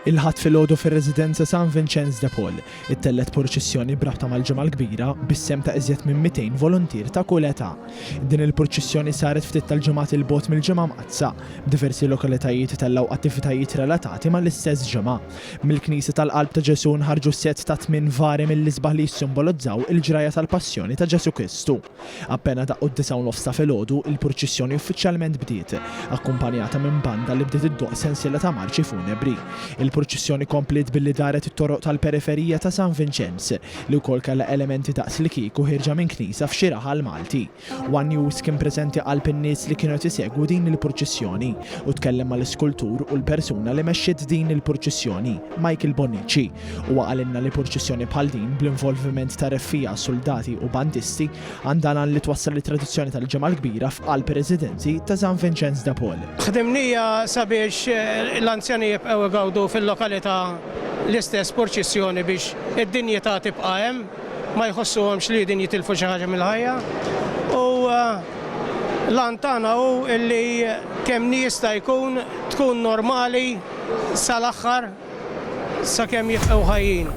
Il-ħadd filgħodu fir-Residenza San Vincenz de Paul it-tellet purċissjoni brabta mal-ġimgħa l-kbira bis-sem ta' iżjed minn 200 volontier ta' kull età. Din il-purċissjoni saret ftit tal-ġimgħat il-bogħod mill-ġimgħa mqazza b'diversi lokalitajiet tellgħu attivitajiet relatati mal-istess ġimgħa. Mill-Knisja tal-Qalb ta' Ġesu nħarġu set ta' 8 vari mill-isbaħ li jissimbolizzaw il-ġraja tal-Passjoni ta' Ġesu Kristu. Appena daqqu d-9 ta' filgħodu il-purċissjoni uffiċjalment bdiet, akkumpanjata minn banda li bdiet iddoq sensiela ta' marċi funebri. Il-purċissjoni komplet billi daret it-toroq tal-periferija ta' San Vincenz li wkoll kellha elementi daqs li kieku ħirġa minn knisa f'xi raħal Malti. One News kien preżenti qalb in-nies li kienu isegwu din il-purċissjoni u tkellem mal-iskultur u l-persuna li mexxiet din il-purċissjoni, Michael Bonnici, u għalinna li purċissjoni bħal din bl-involviment ta' reffija, soldati u bandisti għandha li twassal it-tradizzjoni tal-ġimgħa l-kbira f'qalb residenzi ta' San Vincenz de Paul. Ħdimnija sabiex l-anzjani jibqgħu igawdu fil-lokalità l-istess purċissjoni biex id-dinjità tibqa' hemm, ma jħossuhomx li din jitilfu xi ħaġa mill-ħajja. U l-għan tagħna hu illi kemm jista' jkun tkun normali sal-aħħar sakemm jibqgħu ħajjin.